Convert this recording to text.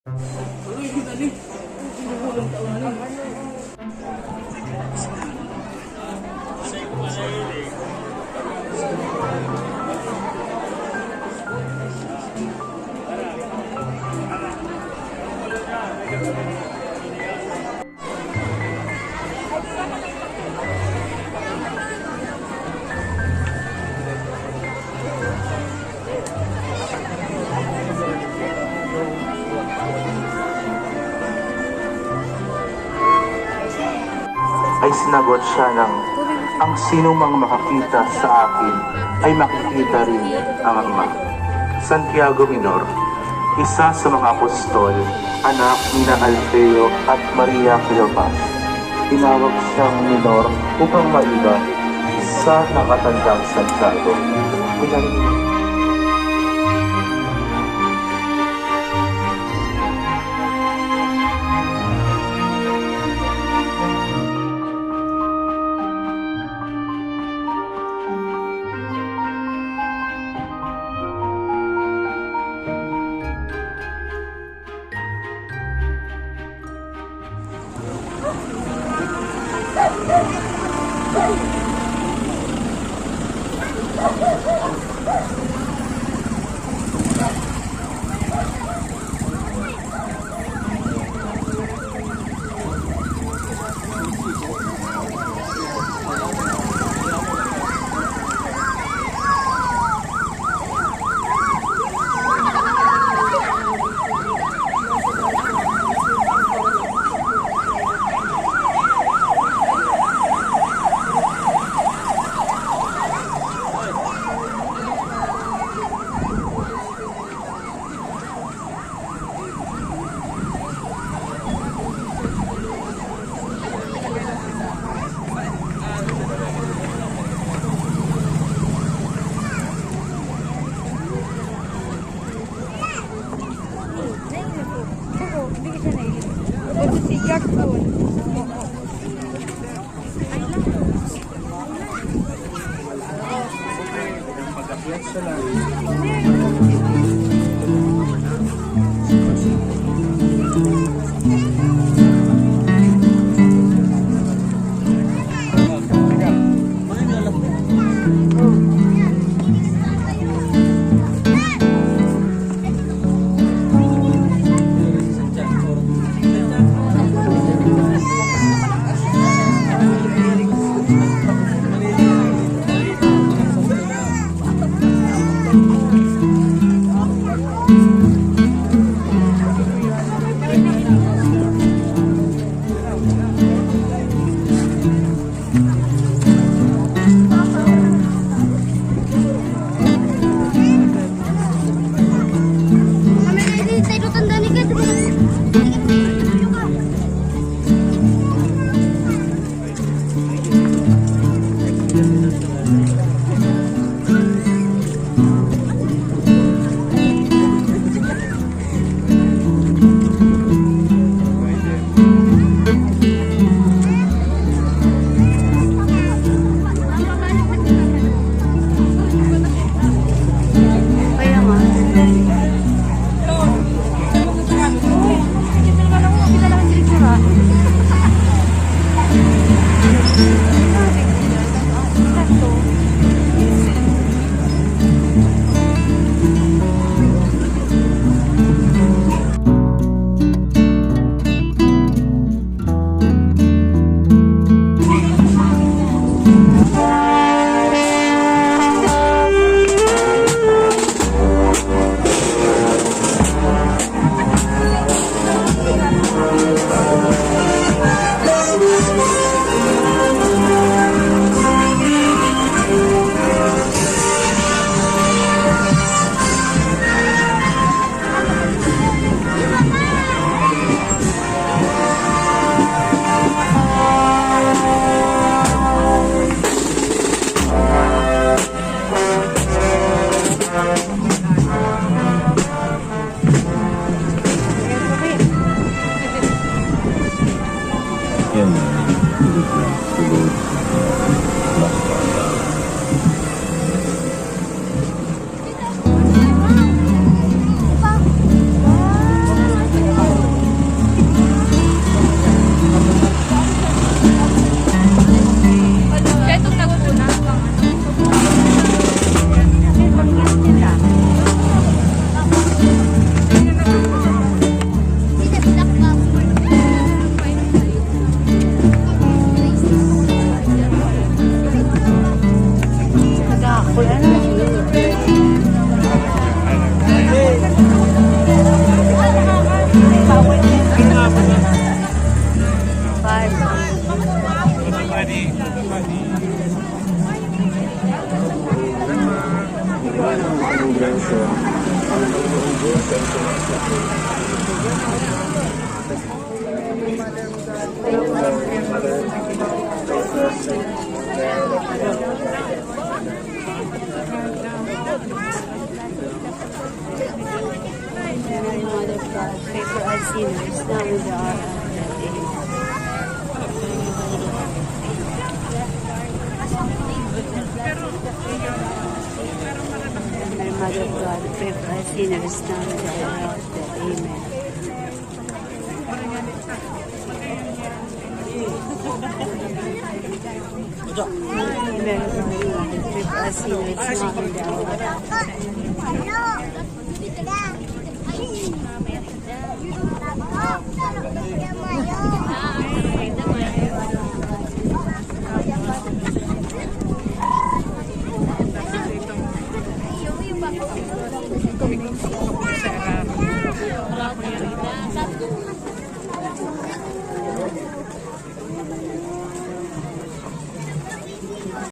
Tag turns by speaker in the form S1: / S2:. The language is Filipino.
S1: Ay sinagot siya ng, ang sino mang makakita sa akin ay makikita rin ang Ama. Santiago Minor, isa sa mga apostol, anak ni Alfeo at Maria Cleopas. Tinawag siyang Minor upang maiba sa nakatandang Santiago.
S2: us sinners, now and at the hour of death. Amen. Mary, Mother of God, pray for us sinners, now and at the hour of death. Amen. Mary, Mother of God, pray for us sinners, now and at the hour of death.